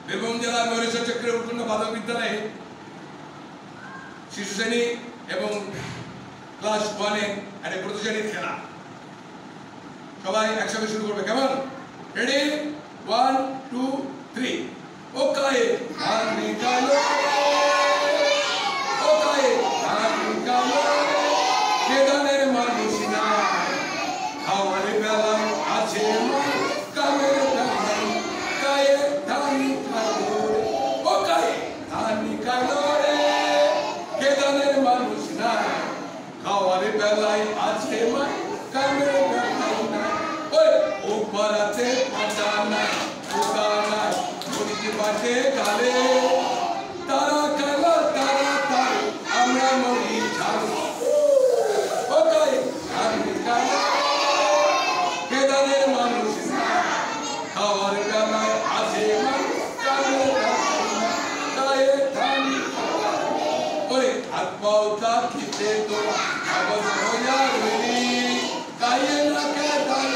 বীরভূম জেলার ময়ূরেশ্বর চক্রের উৎপন্ন বালক বিদ্যালয়ে শিশু শ্রেণী এবং ক্লাস 1-এ একটা প্রতিযোগিতার খেলা। সবাই একসঙ্গে শুরু করবে, কেমন? রেডি? 1 2 3। ও কায়ে ধান নিকালো, ও কায়ে ধান নিকালো, কে ধানের মানুষ না, খাওয়ার বেলায় আছে কামের বেলায়, কায়ে ধান নিকালো, ও কায়ে ধান নিকালো রে, কে ধানের মানুষ না, খাওয়ার বেলায় আছে কামের বেলায় না। ওই ও পারাতে পাতা নাই, পোকা নাই, মরিচ বাটে কালে, তারা কালা তারা তার, আমরা মরি ঝাল। ও কায়ে ধান নিকালো, কে ধানের মানুষ না, খাওয়ার বেলায় আছে কামের বেলায় না, কায়ে ধান নিকালো। ওই হাত পাও তা খেতে তোরা আবাস হইয়া রইলি, কায়ে না কে ধান